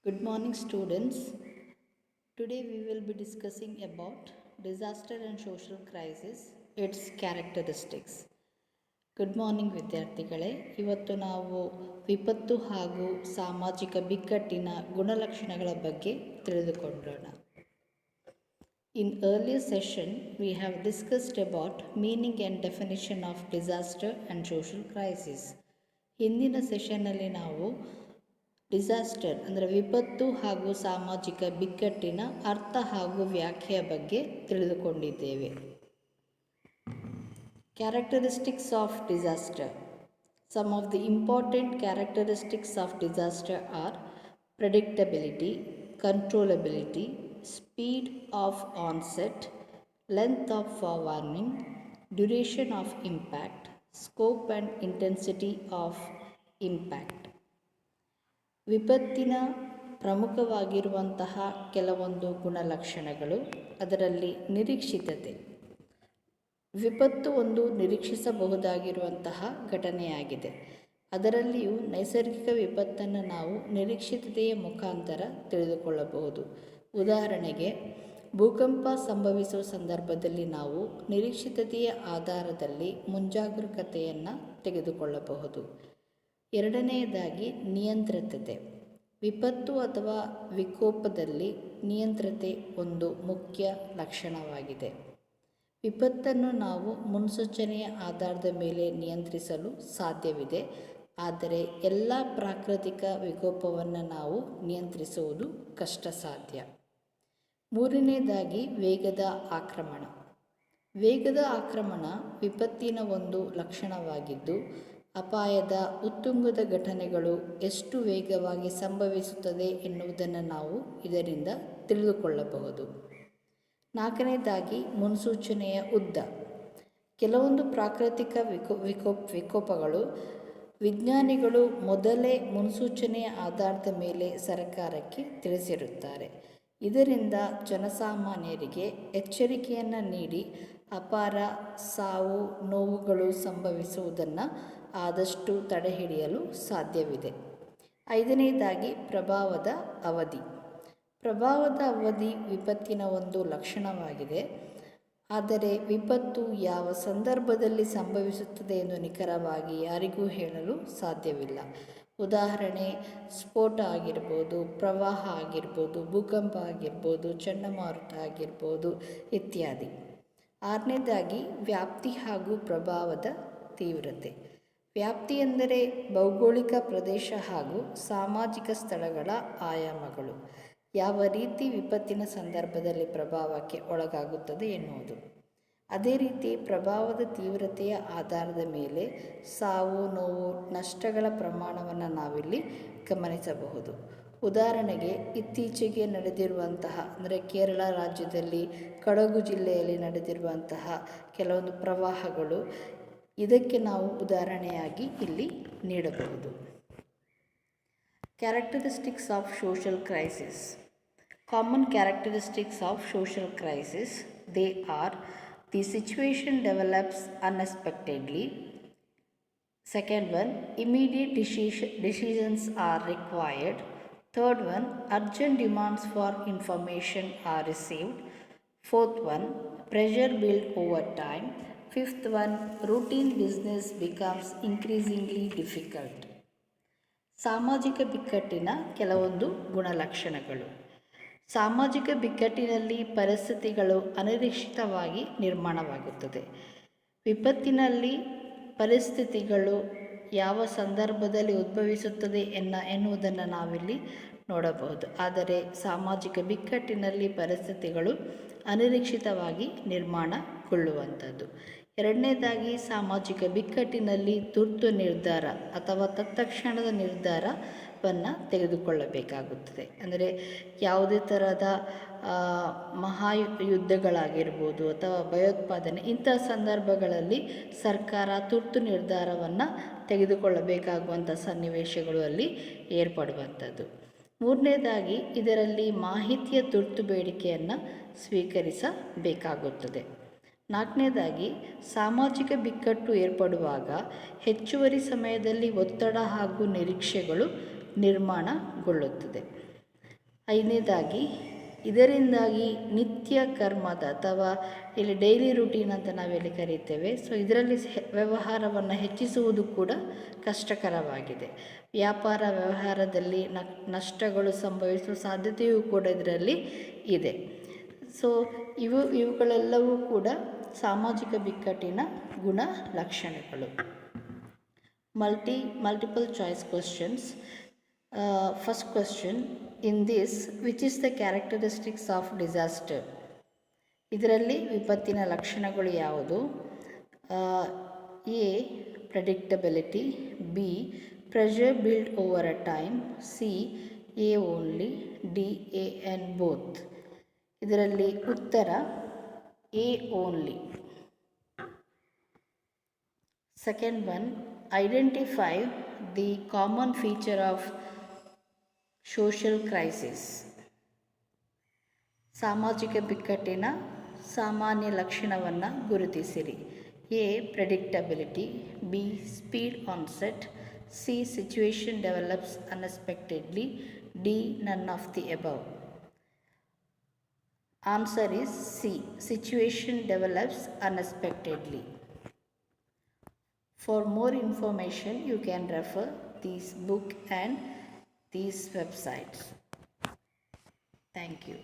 Good morning, students. Today we will be discussing about disaster and social crisis, its characteristics. Good morning ವಿದ್ಯಾರ್ಥಿಗಳೇ, ಇವತ್ತು ನಾವು ವಿಪತ್ತು ಹಾಗೂ ಸಾಮಾಜಿಕ ಬಿಕ್ಕಟ್ಟಿನ ಗುಣಲಕ್ಷಣಗಳ ಬಗ್ಗೆ ತಿಳಿದುಕೊಳ್ಳೋಣ. In earlier session, we have discussed about meaning and definition of disaster and social crisis. ಹಿಂದಿನ ಸೆಷನ್ನಲ್ಲಿ ನಾವು ಡಿಸಾಸ್ಟರ್ ಅಂದರೆ ವಿಪತ್ತು ಹಾಗೂ ಸಾಮಾಜಿಕ ಬಿಕ್ಕಟ್ಟಿನ ಅರ್ಥ ಹಾಗೂ ವ್ಯಾಖ್ಯೆಯ ಬಗ್ಗೆ ತಿಳಿದುಕೊಂಡಿದ್ದೇವೆ. Characteristics of disaster. Some of the important characteristics of disaster are predictability, controllability, speed of onset, length of forewarning, duration of impact, scope and intensity of impact. ವಿಪತ್ತಿನ ಪ್ರಮುಖವಾಗಿರುವಂತಹ ಕೆಲವೊಂದು ಗುಣಲಕ್ಷಣಗಳು. ಅದರಲ್ಲಿ ನಿರೀಕ್ಷಿತತೆ. ವಿಪತ್ತು ಒಂದು ನಿರೀಕ್ಷಿಸಬಹುದಾಗಿರುವಂತಹ ಘಟನೆಯಾಗಿದೆ. ಅದರಲ್ಲಿಯೂ ನೈಸರ್ಗಿಕ ವಿಪತ್ತನ್ನು ನಾವು ನಿರೀಕ್ಷಿತತೆಯ ಮುಖಾಂತರ ತಿಳಿದುಕೊಳ್ಳಬಹುದು. ಉದಾಹರಣೆಗೆ, ಭೂಕಂಪ ಸಂಭವಿಸುವ ಸಂದರ್ಭದಲ್ಲಿ ನಾವು ನಿರೀಕ್ಷಿತತೆಯ ಆಧಾರದಲ್ಲಿ ಮುಂಜಾಗರೂಕತೆಯನ್ನು ತೆಗೆದುಕೊಳ್ಳಬಹುದು. ಎರಡನೆಯದಾಗಿ ನಿಯಂತ್ರಿತತೆ. ವಿಪತ್ತು ಅಥವಾ ವಿಕೋಪದಲ್ಲಿ ನಿಯಂತ್ರತೆ ಒಂದು ಮುಖ್ಯ ಲಕ್ಷಣವಾಗಿದೆ. ವಿಪತ್ತನ್ನು ನಾವು ಮುನ್ಸೂಚನೆಯ ಆಧಾರದ ಮೇಲೆ ನಿಯಂತ್ರಿಸಲು ಸಾಧ್ಯವಿದೆ, ಆದರೆ ಎಲ್ಲ ಪ್ರಾಕೃತಿಕ ವಿಕೋಪವನ್ನು ನಾವು ನಿಯಂತ್ರಿಸುವುದು ಕಷ್ಟ ಸಾಧ್ಯ. ಮೂರನೆಯದಾಗಿ ವೇಗದ ಆಕ್ರಮಣ. ವೇಗದ ಆಕ್ರಮಣ ವಿಪತ್ತಿನ ಒಂದು ಲಕ್ಷಣವಾಗಿದ್ದು, ಅಪಾಯದ ಉತ್ತುಂಗದ ಘಟನೆಗಳು ಎಷ್ಟು ವೇಗವಾಗಿ ಸಂಭವಿಸುತ್ತದೆ ಎನ್ನುವುದನ್ನು ನಾವು ಇದರಿಂದ ತಿಳಿದುಕೊಳ್ಳಬಹುದು. ನಾಲ್ಕನೇದಾಗಿ ಮುನ್ಸೂಚನೆಯ ಉದ್ದ. ಕೆಲವೊಂದು ಪ್ರಾಕೃತಿಕ ವಿಕೋಪಗಳು ವಿಜ್ಞಾನಿಗಳು ಮೊದಲೇ ಮುನ್ಸೂಚನೆಯ ಆಧಾರದ ಮೇಲೆ ಸರ್ಕಾರಕ್ಕೆ ತಿಳಿಸಿರುತ್ತಾರೆ. ಇದರಿಂದ ಜನಸಾಮಾನ್ಯರಿಗೆ ಎಚ್ಚರಿಕೆಯನ್ನು ನೀಡಿ ಅಪಾರ ಸಾವು ನೋವುಗಳು ಸಂಭವಿಸುವುದನ್ನು ಆದಷ್ಟು ತಡೆಹಿಡಿಯಲು ಸಾಧ್ಯವಿದೆ. ಐದನೇದಾಗಿ ಪ್ರಭಾವದ ಅವಧಿ. ಪ್ರಭಾವದ ಅವಧಿ ವಿಪತ್ತಿನ ಒಂದು ಲಕ್ಷಣವಾಗಿದೆ. ಆದರೆ ವಿಪತ್ತು ಯಾವ ಸಂದರ್ಭದಲ್ಲಿ ಸಂಭವಿಸುತ್ತದೆ ಎಂದು ನಿಖರವಾಗಿ ಯಾರಿಗೂ ಹೇಳಲು ಸಾಧ್ಯವಿಲ್ಲ. ಉದಾಹರಣೆ, ಸ್ಫೋಟ ಆಗಿರ್ಬೋದು, ಪ್ರವಾಹ ಆಗಿರ್ಬೋದು, ಭೂಕಂಪ ಆಗಿರ್ಬೋದು, ಚಂಡಮಾರುತ ಆಗಿರ್ಬೋದು ಇತ್ಯಾದಿ. ಆರನೇದಾಗಿ ವ್ಯಾಪ್ತಿ ಹಾಗೂ ಪ್ರಭಾವದ ತೀವ್ರತೆ. ವ್ಯಾಪ್ತಿ ಎಂದರೆ ಭೌಗೋಳಿಕ ಪ್ರದೇಶ ಹಾಗೂ ಸಾಮಾಜಿಕ ಸ್ಥಳಗಳ ಆಯಾಮಗಳು ಯಾವ ರೀತಿ ವಿಪತ್ತಿನ ಸಂದರ್ಭದಲ್ಲಿ ಪ್ರಭಾವಕ್ಕೆ ಒಳಗಾಗುತ್ತದೆ ಎನ್ನುವುದು. ಅದೇ ರೀತಿ ಪ್ರಭಾವದ ತೀವ್ರತೆಯ ಆಧಾರದ ಮೇಲೆ ಸಾವು ನೋವು ನಷ್ಟಗಳ ಪ್ರಮಾಣವನ್ನು ನಾವಿಲ್ಲಿ ಗಮನಿಸಬಹುದು. ಉದಾಹರಣೆಗೆ, ಇತ್ತೀಚೆಗೆ ನಡೆದಿರುವಂತಹ ಅಂದರೆ ಕೇರಳ ರಾಜ್ಯದಲ್ಲಿ ಕೊಡಗು ಜಿಲ್ಲೆಯಲ್ಲಿ ನಡೆದಿರುವಂತಹ ಕೆಲವೊಂದು ಪ್ರವಾಹಗಳು ಇದಕ್ಕೆ ನಾವು ಉದಾಹರಣೆಯಾಗಿ ಇಲ್ಲಿ ನೀಡಬಹುದು. Characteristics of social crisis. Common characteristics of social crisis. They are: the situation develops unexpectedly. Second one, immediate decisions are required. Third one, urgent demands for information are received. Fourth one, pressure build over time. Fifth one, routine business becomes increasingly difficult. ಸಾಮಾಜಿಕ ಬಿಕ್ಕಟ್ಟಿನ ಕೆಲವೊಂದು ಗುಣಲಕ್ಷಣಗಳು. ಸಾಮಾಜಿಕ ಬಿಕ್ಕಟ್ಟಿನಲ್ಲಿ ಪರಿಸ್ಥಿತಿಗಳು ಅನಿರೀಕ್ಷಿತವಾಗಿ ನಿರ್ಮಾಣವಾಗುತ್ತದೆ. ವಿಪತ್ತಿನಲ್ಲಿ ಪರಿಸ್ಥಿತಿಗಳು ಯಾವ ಸಂದರ್ಭದಲ್ಲಿ ಉದ್ಭವಿಸುತ್ತದೆ ಎನ್ನುವುದನ್ನು ನಾವಿಲ್ಲಿ ನೋಡಬಹುದು. ಆದರೆ ಸಾಮಾಜಿಕ ಬಿಕ್ಕಟ್ಟಿನಲ್ಲಿ ಪರಿಸ್ಥಿತಿಗಳು ಅನಿರೀಕ್ಷಿತವಾಗಿ ನಿರ್ಮಾಣಗೊಳ್ಳುವಂಥದ್ದು. ಎರಡನೇದಾಗಿ, ಸಾಮಾಜಿಕ ಬಿಕ್ಕಟ್ಟಿನಲ್ಲಿ ತುರ್ತು ನಿರ್ಧಾರ ಅಥವಾ ತತ್ಕ್ಷಣದ ನಿರ್ಧಾರವನ್ನು ತೆಗೆದುಕೊಳ್ಳಬೇಕಾಗುತ್ತದೆ. ಅಂದರೆ ಯಾವುದೇ ಥರದ ಮಹಾಯುದ್ಧಗಳಾಗಿರ್ಬೋದು ಅಥವಾ ಭಯೋತ್ಪಾದನೆ ಇಂಥ ಸಂದರ್ಭಗಳಲ್ಲಿ ಸರ್ಕಾರ ತುರ್ತು ನಿರ್ಧಾರವನ್ನು ತೆಗೆದುಕೊಳ್ಳಬೇಕಾಗುವಂಥ ಸನ್ನಿವೇಶಗಳು ಅಲ್ಲಿ ಏರ್ಪಡುವಂಥದ್ದು. ಮೂರನೇದಾಗಿ, ಇದರಲ್ಲಿ ಮಾಹಿತಿಯ ತುರ್ತು ಬೇಡಿಕೆಯನ್ನು ಸ್ವೀಕರಿಸಬೇಕಾಗುತ್ತದೆ. ನಾಲ್ಕನೇದಾಗಿ, ಸಾಮಾಜಿಕ ಬಿಕ್ಕಟ್ಟು ಏರ್ಪಡುವಾಗ ಹೆಚ್ಚುವರಿ ಸಮಯದಲ್ಲಿ ಒತ್ತಡ ಹಾಗೂ ನಿರೀಕ್ಷೆಗಳು ನಿರ್ಮಾಣಗೊಳ್ಳುತ್ತದೆ. ಐದನೇದಾಗಿ ಇದರಿಂದಾಗಿ ನಿತ್ಯ ಕರ್ಮದ ಅಥವಾ ಇಲ್ಲಿ ಡೈಲಿ ರೂಟೀನ್ ಅಂತ ನಾವೆಲ್ಲಿ ಕರೀತೇವೆ, ಸೊ ಇದರಲ್ಲಿ ವ್ಯವಹಾರವನ್ನು ಹೆಚ್ಚಿಸುವುದು ಕೂಡ ಕಷ್ಟಕರವಾಗಿದೆ. ವ್ಯಾಪಾರ ವ್ಯವಹಾರದಲ್ಲಿ ನಷ್ಟಗಳು ಸಂಭವಿಸುವ ಸಾಧ್ಯತೆಯೂ ಕೂಡ ಇದರಲ್ಲಿ ಇದೆ. ಸೊ ಇವುಗಳೆಲ್ಲವೂ ಕೂಡ ಸಾಮಾಜಿಕ ಬಿಕ್ಕಟ್ಟಿನ ಗುಣ ಲಕ್ಷಣಗಳು. Multiple choice questions. First question, in this, which is the characteristics of disaster? ಇದರಲ್ಲಿ ವಿಪತ್ತಿನ ಲಕ್ಷಣಗಳು ಯಾವುದು? A. Predictability. B. Pressure built over a time. C. A only. D. A and both. ಇದರಲ್ಲಿ ಉತ್ತರ A only. Second one, identify the common feature of social crisis. ಸಾಮಾಜಿಕ ಬಿಕ್ಕಟ್ಟಿನ ಸಾಮಾನ್ಯ ಲಕ್ಷಣವನ್ನು ಗುರುತಿಸಿರಿ. A. Predictability. B. Speed onset. C. Situation develops unexpectedly. D. None of the above. Answer is C. Situation develops unexpectedly. For more information, you can refer this book and these websites. Thank you.